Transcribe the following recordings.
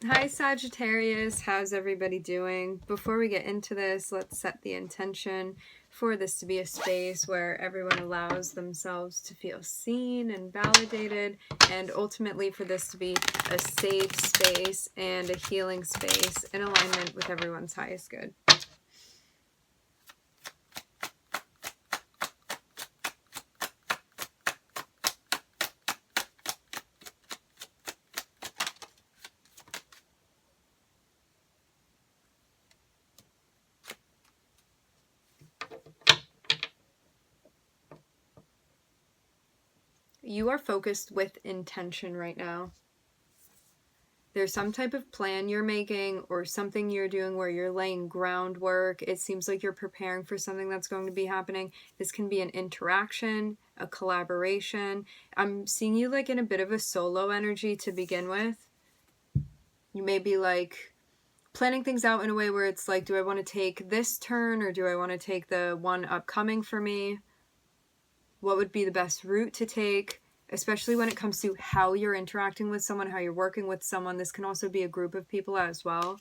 Hi Sagittarius, how's everybody doing? Before we get into this, let's set the intention for this to be a space where everyone allows themselves to feel seen and validated, and ultimately for this to be a safe space and a healing space in alignment with everyone's highest good. You are focused with intention right now. There's some type of plan you're making or something you're doing where you're laying groundwork. It seems like you're preparing for something that's going to be happening. This can be an interaction, a collaboration. I'm seeing you like in a bit of a solo energy to begin with. You may be like planning things out in a way where it's like, do I want to take this turn or do I want to take the one upcoming for me? What would be the best route to take? Especially when it comes to how you're interacting with someone, how you're working with someone. This can also be a group of people as well.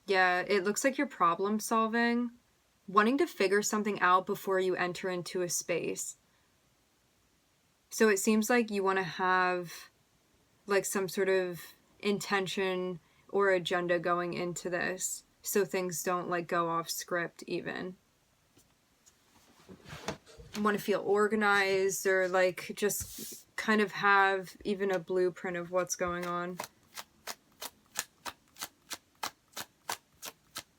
Yeah, it looks like you're problem solving, wanting to figure something out before you enter into a space. So it seems like you want to have like some sort of intention or agenda going into this so things don't like go off script even. Want to feel organized or like just kind of have even a blueprint of what's going on.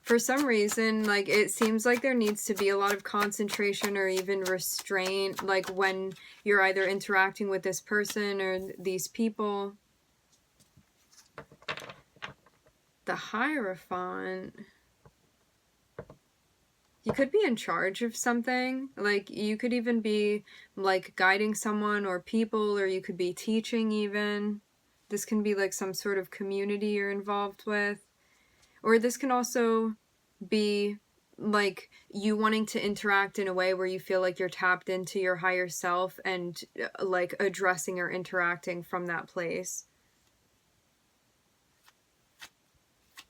For some reason, like it seems like there needs to be a lot of concentration or even restraint, like when you're either interacting with this person or these people. The Hierophant. You could be in charge of something. Like you could even be like guiding someone or people, or you could be teaching even. This can be like some sort of community you're involved with. Or this can also be like you wanting to interact in a way where you feel like you're tapped into your higher self and like addressing or interacting from that place.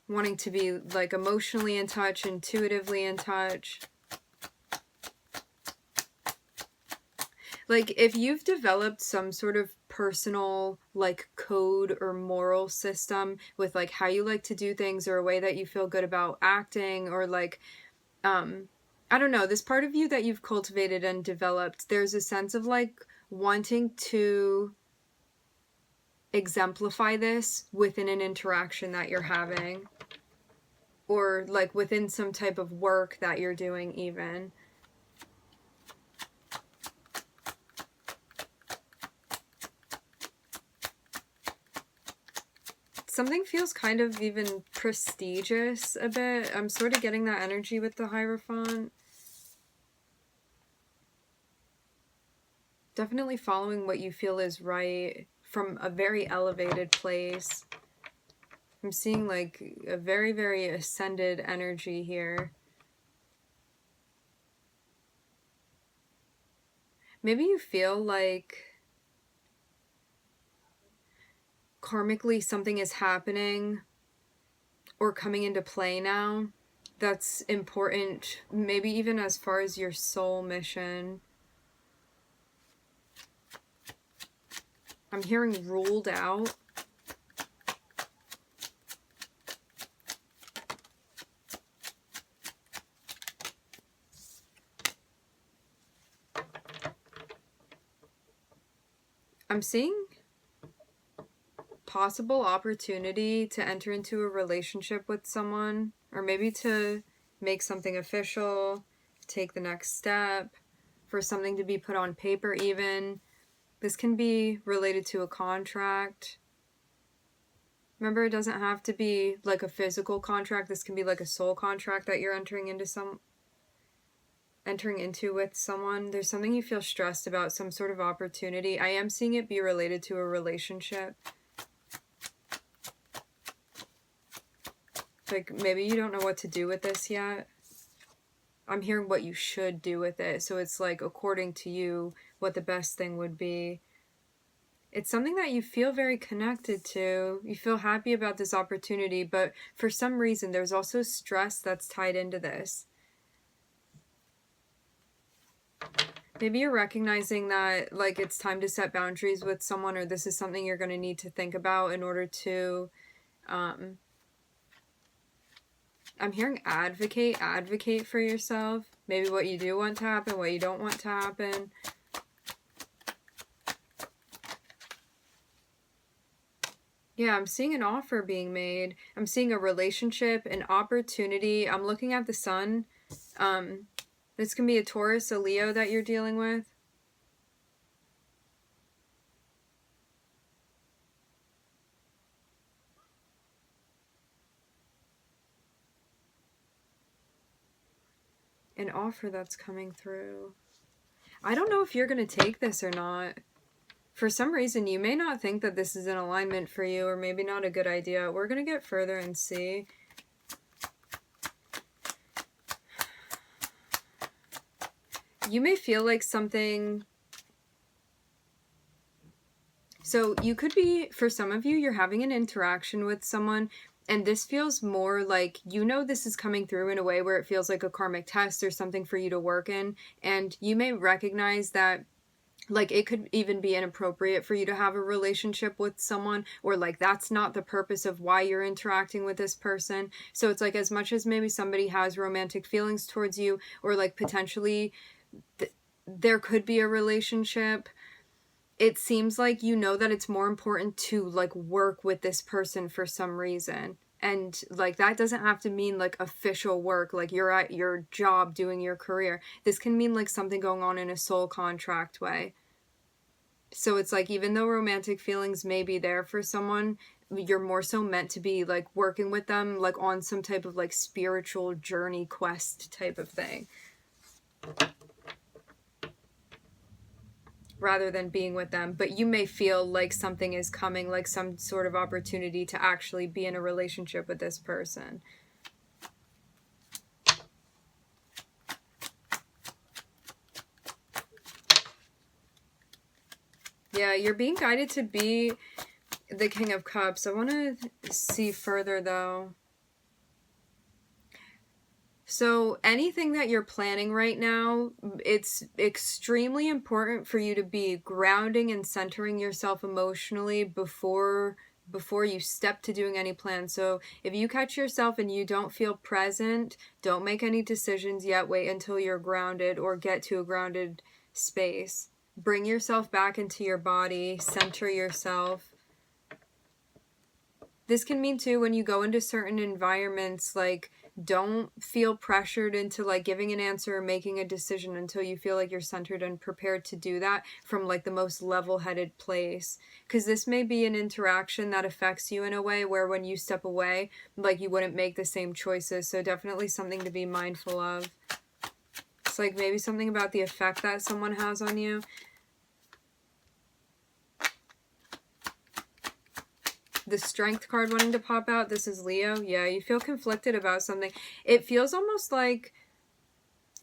Wanting to be like emotionally in touch, intuitively in touch. Like if you've developed some sort of personal like code or moral system with like how you like to do things or a way that you feel good about acting or like I don't know, this part of you that you've cultivated and developed, there's a sense of like wanting to exemplify this within an interaction that you're having or like within some type of work that you're doing even. Something feels kind of even prestigious a bit. I'm sort of getting that energy with the Hierophant. Definitely following what you feel is right from a very elevated place. I'm seeing like a very, very ascended energy here. Maybe you feel like karmically something is happening or coming into play now that's important, maybe even as far as your soul mission. I'm hearing ruled out. I'm seeing possible opportunity to enter into a relationship with someone, or maybe to make something official, take the next step, for something to be put on paper even. This can be related to a contract. Remember, it doesn't have to be like a physical contract. This can be like a soul contract that you're entering into with someone. There's something you feel stressed about, some sort of opportunity. I am seeing it be related to a relationship. Like maybe you don't know what to do with this yet. I'm hearing what you should do with it. So it's like, according to you, what the best thing would be. It's something that you feel very connected to. You feel happy about this opportunity, but for some reason, there's also stress that's tied into this. Maybe you're recognizing that, like, it's time to set boundaries with someone, or this is something you're going to need to think about in order to, I'm hearing advocate for yourself. Maybe what you do want to happen, what you don't want to happen. Yeah, I'm seeing an offer being made. I'm seeing a relationship, an opportunity. I'm looking at the sun. This can be a Taurus, a Leo that you're dealing with. An offer that's coming through. I don't know if you're going to take this or not. For some reason, you may not think that this is an alignment for you, or maybe not a good idea. We're going to get further and see. You may feel like something... So you could be, for some of you, you're having an interaction with someone, and this feels more like, you know, this is coming through in a way where it feels like a karmic test or something for you to work in. And you may recognize that, like, it could even be inappropriate for you to have a relationship with someone, or like that's not the purpose of why you're interacting with this person. So it's like, as much as maybe somebody has romantic feelings towards you, or like potentially there could be a relationship, it seems like you know that it's more important to like work with this person for some reason. And like, that doesn't have to mean like official work, like you're at your job doing your career. This can mean like something going on in a soul contract way. So it's like, even though romantic feelings may be there for someone, you're more so meant to be like working with them, like on some type of like spiritual journey quest type of thing, rather than being with them. But you may feel like something is coming, like some sort of opportunity to actually be in a relationship with this person. Yeah, you're being guided to be the King of Cups. I want to see further, though. So anything that you're planning right now, it's extremely important for you to be grounding and centering yourself emotionally before you step to doing any plans. So if you catch yourself and you don't feel present, don't make any decisions yet. Wait until you're grounded, or get to a grounded space. Bring yourself back into your body, center yourself. This can mean too, when you go into certain environments, like, don't feel pressured into like giving an answer or making a decision until you feel like you're centered and prepared to do that from like the most level-headed place. Because this may be an interaction that affects you in a way where when you step away, like, you wouldn't make the same choices. So definitely something to be mindful of. It's like maybe something about the effect that someone has on you. The Strength card wanting to pop out. This is Leo. Yeah, you feel conflicted about something. It feels almost like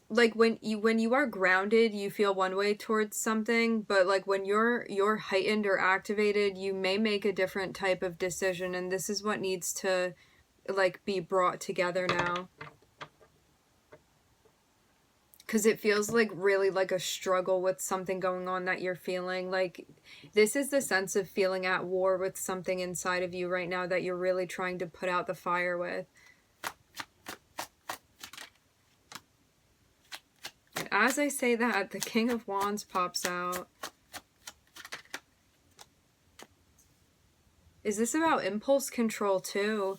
when you are grounded, you feel one way towards something, but like when you're heightened or activated, you may make a different type of decision, and this is what needs to like be brought together now. Because it feels like really like a struggle with something going on that you're feeling. Like, this is the sense of feeling at war with something inside of you right now that you're really trying to put out the fire with. And as I say that, the King of Wands pops out. Is this about impulse control too?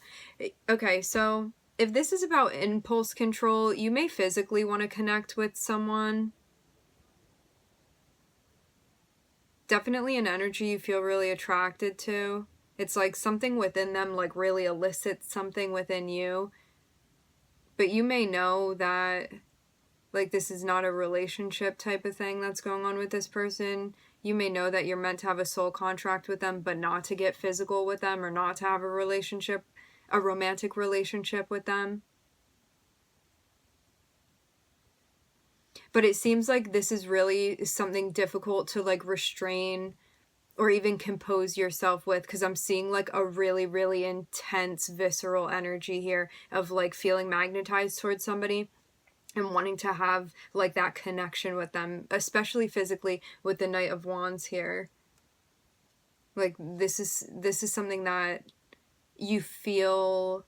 Okay, so if this is about impulse control, you may physically want to connect with someone. Definitely an energy you feel really attracted to. It's like something within them like really elicits something within you. But you may know that like this is not a relationship type of thing that's going on with this person. You may know that you're meant to have a soul contract with them, but not to get physical with them, or not to have a relationship, a romantic relationship with them. But it seems like this is really something difficult to like restrain or even compose yourself with, because I'm seeing like a really, really intense visceral energy here of like feeling magnetized towards somebody and wanting to have like that connection with them, especially physically with the Knight of Wands here. Like this is something that you feel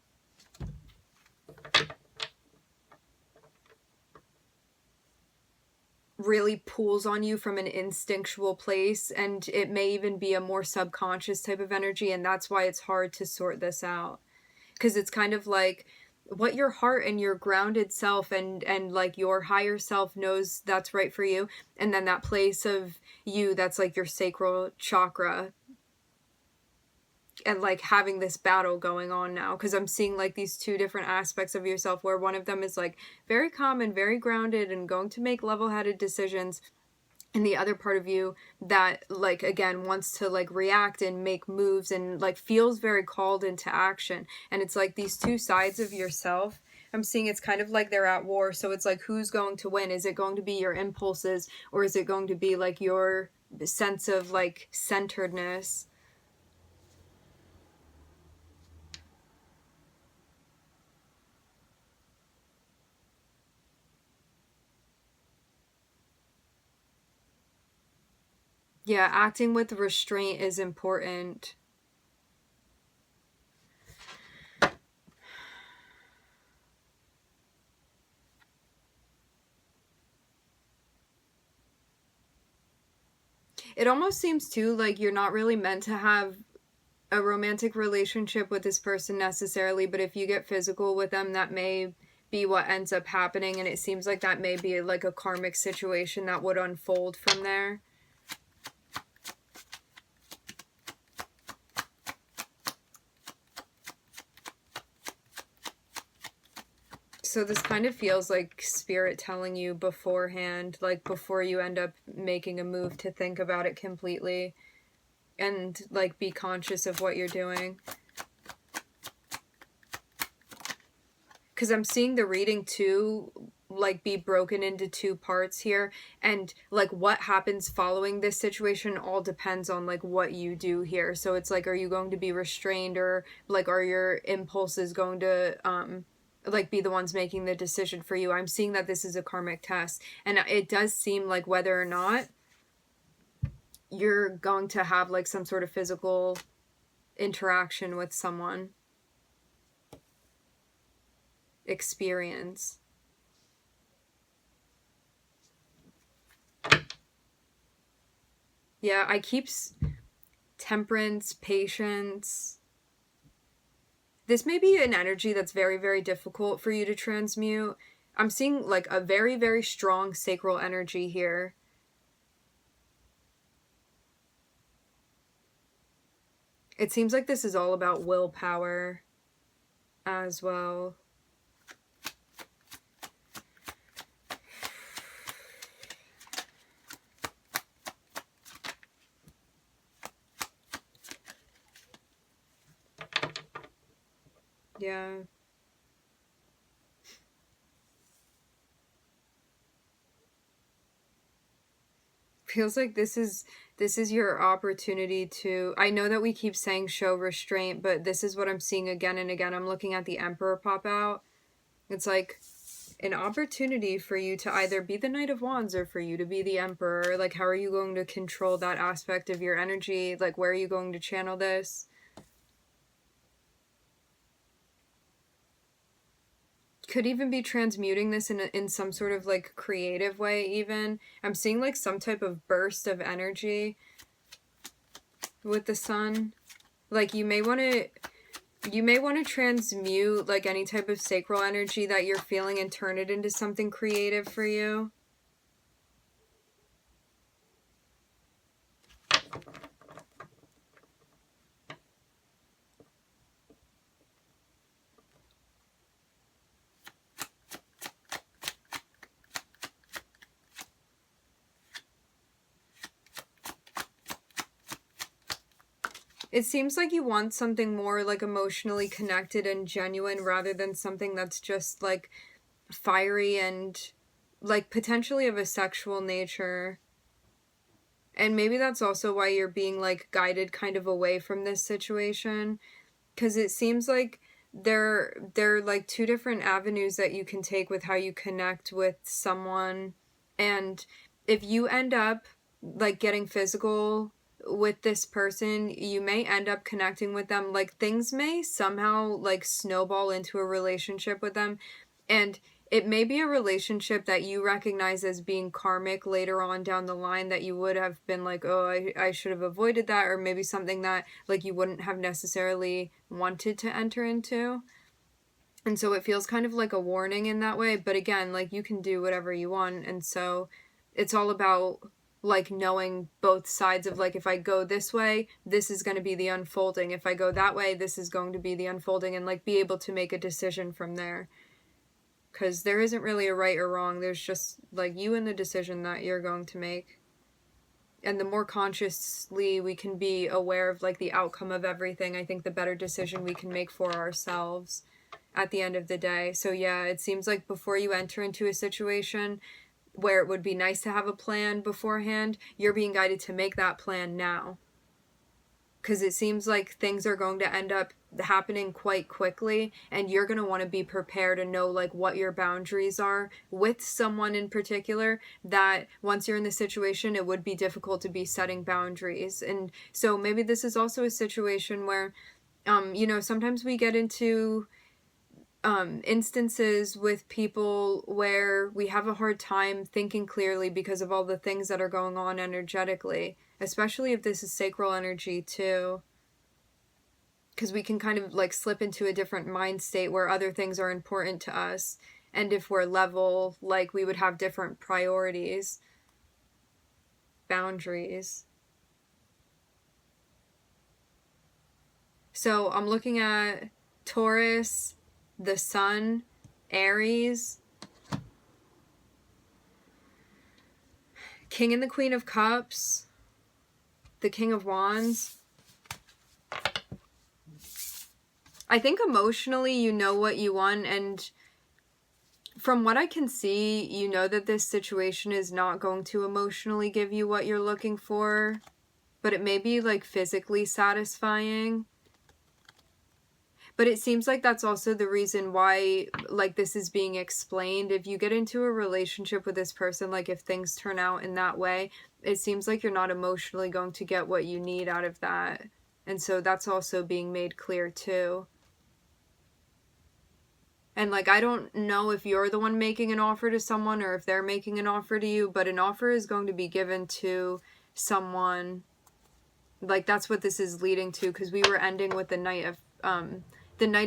really pulls on you from an instinctual place, and it may even be a more subconscious type of energy, and that's why it's hard to sort this out, because it's kind of like what your heart and your grounded self and like your higher self knows that's right for you, and then that place of you that's like your sacral chakra, and like having this battle going on now, because I'm seeing like these two different aspects of yourself where one of them is like very calm and very grounded and going to make level-headed decisions, and the other part of you that like again wants to like react and make moves and like feels very called into action. And it's like these two sides of yourself, I'm seeing it's kind of like they're at war. So it's like, who's going to win? Is it going to be your impulses, or is it going to be like your sense of like centeredness? Yeah, acting with restraint is important. It almost seems too like you're not really meant to have a romantic relationship with this person necessarily, but if you get physical with them, that may be what ends up happening, and it seems like that may be like a karmic situation that would unfold from there. So this kind of feels like spirit telling you beforehand, like before you end up making a move, to think about it completely and like be conscious of what you're doing. Because I'm seeing the reading too like be broken into two parts here, and like what happens following this situation all depends on like what you do here. So it's like, are you going to be restrained, or like are your impulses going to like be the ones making the decision for you? I'm seeing that this is a karmic test, and it does seem like whether or not you're going to have like some sort of physical interaction with someone, experience. Yeah, I keep temperance, patience. This may be an energy that's very, very difficult for you to transmute. I'm seeing like a very, very strong sacral energy here. It seems like this is all about willpower as well. Yeah. Feels like this is your opportunity to, I know that we keep saying show restraint, but this is what I'm seeing again and again. I'm looking at the Emperor pop out. It's like an opportunity for you to either be the Knight of Wands or for you to be the Emperor. Like, how are you going to control that aspect of your energy? Like, where are you going to channel this? Could even be transmuting this in some sort of like creative way. Even I'm seeing like some type of burst of energy with the sun. Like you may want to transmute like any type of sacral energy that you're feeling and turn it into something creative for you. It seems like you want something more like emotionally connected and genuine, rather than something that's just like fiery and like potentially of a sexual nature. And maybe that's also why you're being like guided kind of away from this situation, because it seems like there are like two different avenues that you can take with how you connect with someone. And if you end up like getting physical with this person, you may end up connecting with them, like things may somehow like snowball into a relationship with them, and it may be a relationship that you recognize as being karmic later on down the line, that you would have been like, oh, I should have avoided that, or maybe something that like you wouldn't have necessarily wanted to enter into. And so it feels kind of like a warning in that way. But again, like you can do whatever you want. And so it's all about like knowing both sides of like, if I go this way, this is going to be the unfolding. If I go that way, this is going to be the unfolding, and like be able to make a decision from there. Because there isn't really a right or wrong. There's just like you and the decision that you're going to make. And the more consciously we can be aware of like the outcome of everything, I think the better decision we can make for ourselves at the end of the day. So yeah, it seems like before you enter into a situation where it would be nice to have a plan beforehand, you're being guided to make that plan now. Because it seems like things are going to end up happening quite quickly, and you're going to want to be prepared and know like what your boundaries are with someone in particular, that once you're in the situation it would be difficult to be setting boundaries. And so maybe this is also a situation where you know, sometimes we get into instances with people where we have a hard time thinking clearly because of all the things that are going on energetically, especially if this is sacral energy too, because we can kind of like slip into a different mind state where other things are important to us, and if we're level, like we would have different priorities, boundaries. So I'm looking at Taurus, the Sun, Aries, King and the Queen of Cups, the King of Wands. I think emotionally you know what you want, and from what I can see, you know that this situation is not going to emotionally give you what you're looking for, but it may be like physically satisfying. But it seems like that's also the reason why like this is being explained. If you get into a relationship with this person, like if things turn out in that way, it seems like you're not emotionally going to get what you need out of that. And so that's also being made clear too. And like, I don't know if you're the one making an offer to someone or if they're making an offer to you, but an offer is going to be given to someone. Like that's what this is leading to, because we were ending with the Knight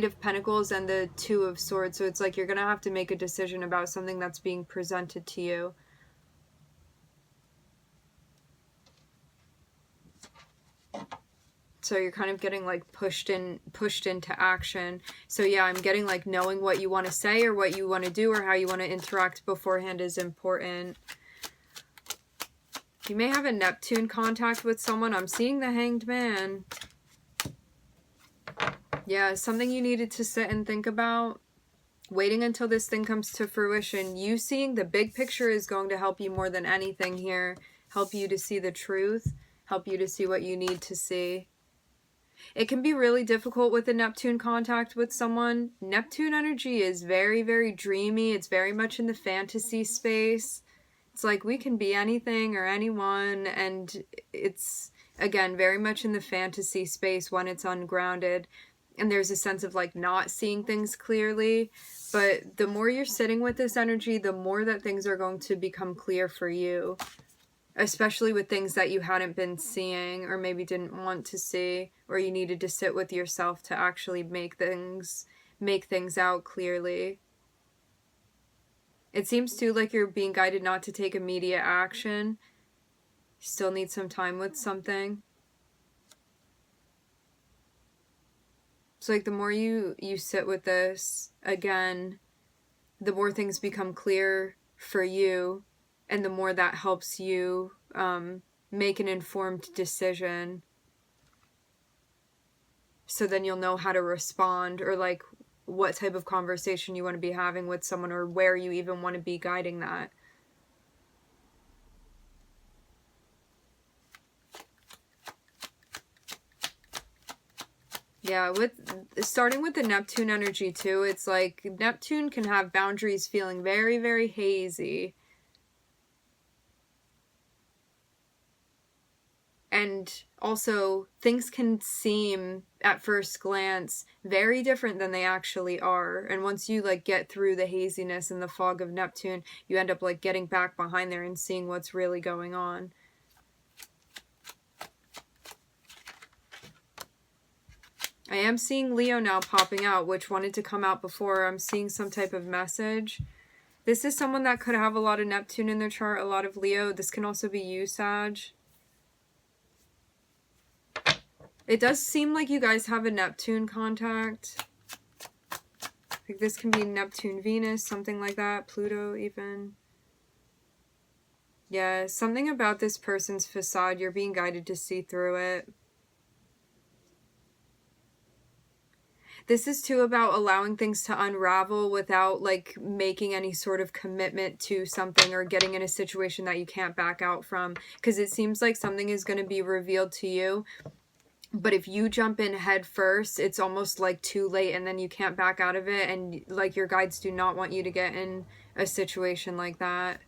of Pentacles and the Two of Swords. So it's like you're going to have to make a decision about something that's being presented to you. So you're kind of getting like pushed into action. So yeah, I'm getting like knowing what you want to say or what you want to do or how you want to interact beforehand is important. You may have a Neptune contact with someone. I'm seeing the Hanged Man. Yeah, something you needed to sit and think about. Waiting until this thing comes to fruition. You seeing the big picture is going to help you more than anything here. Help you to see the truth. Help you to see what you need to see. It can be really difficult with a Neptune contact with someone. Neptune energy is very, very dreamy. It's very much in the fantasy space. It's like we can be anything or anyone, and it's, again, very much in the fantasy space when it's ungrounded. And there's a sense of like not seeing things clearly. But the more you're sitting with this energy, the more that things are going to become clear for you. Especially with things that you hadn't been seeing or maybe didn't want to see, or you needed to sit with yourself to actually make things out clearly. It seems too like you're being guided not to take immediate action. You still need some time with something. So like the more you sit with this, again, the more things become clear for you. And the more that helps you make an informed decision. So then you'll know how to respond, or like what type of conversation you want to be having with someone, or where you even want to be guiding that. Yeah, starting with the Neptune energy too, it's like Neptune can have boundaries feeling very, very hazy. And also, things can seem, at first glance, very different than they actually are. And once you, like, get through the haziness and the fog of Neptune, you end up, like, getting back behind there and seeing what's really going on. I am seeing Leo now popping out, which wanted to come out before. I'm seeing some type of message. This is someone that could have a lot of Neptune in their chart, a lot of Leo. This can also be you, Sag. It does seem like you guys have a Neptune contact. Like this can be Neptune, Venus, something like that. Pluto even. Yeah, something about this person's facade. You're being guided to see through it. This is too about allowing things to unravel without like making any sort of commitment to something or getting in a situation that you can't back out from. Because it seems like something is going to be revealed to you. But if you jump in head first, it's almost like too late and then you can't back out of it. And like your guides do not want you to get in a situation like that.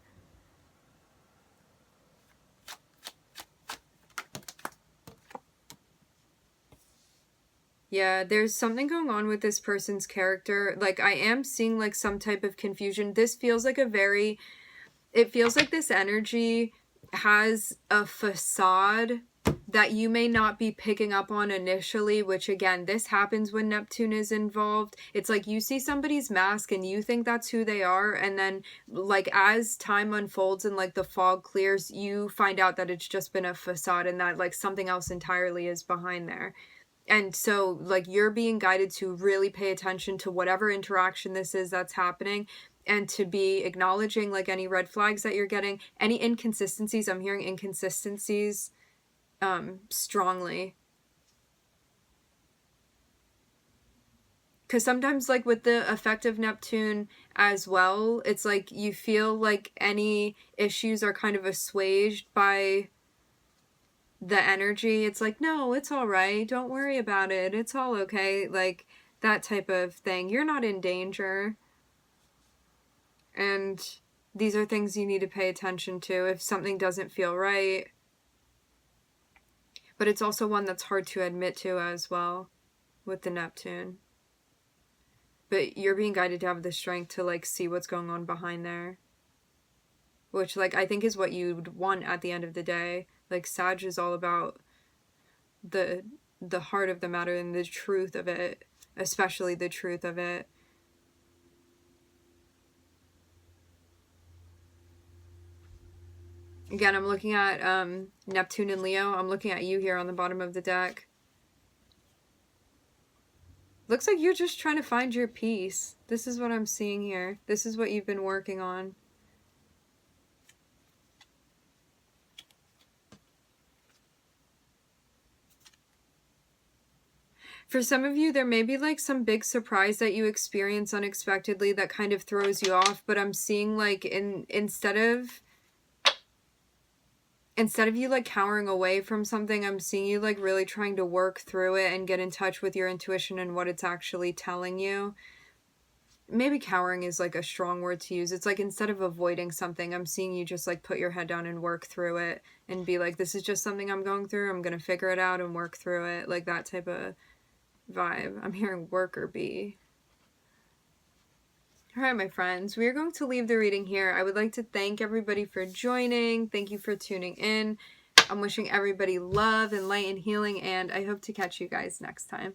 Yeah, there's something going on with this person's character. Like, I am seeing, like, some type of confusion. This feels like it feels like this energy has a facade that you may not be picking up on initially, which, again, this happens when Neptune is involved. It's like you see somebody's mask and you think that's who they are, and then, like, as time unfolds and, like, the fog clears, you find out that it's just been a facade and that, like, something else entirely is behind there. And so, like, you're being guided to really pay attention to whatever interaction this is that's happening and to be acknowledging, like, any red flags that you're getting. Any inconsistencies, I'm hearing inconsistencies strongly. Because sometimes, like, with the effect of Neptune as well, it's like you feel like any issues are kind of assuaged by the energy. It's like, no, it's all right, don't worry about it, it's all okay, like that type of thing. You're not in danger. And these are things you need to pay attention to if something doesn't feel right. But it's also one that's hard to admit to as well with the Neptune. But you're being guided to have the strength to like see what's going on behind there, which like I think is what you'd want at the end of the day. Like, Sag is all about the heart of the matter and the truth of it, especially the truth of it. Again, I'm looking at Neptune and Leo. I'm looking at you here on the bottom of the deck. Looks like you're just trying to find your peace. This is what I'm seeing here. This is what you've been working on. For some of you, there may be like some big surprise that you experience unexpectedly that kind of throws you off, but I'm seeing like instead of you like cowering away from something, I'm seeing you like really trying to work through it and get in touch with your intuition and what it's actually telling you. Maybe cowering is like a strong word to use. It's like instead of avoiding something, I'm seeing you just like put your head down and work through it and be like, this is just something I'm going through. I'm going to figure it out and work through it. Like that type of vibe. I'm hearing worker bee. Alright, my friends, we are going to leave the reading here. I would like to thank everybody for joining. Thank you for tuning in. I'm wishing everybody love and light and healing, and I hope to catch you guys next time.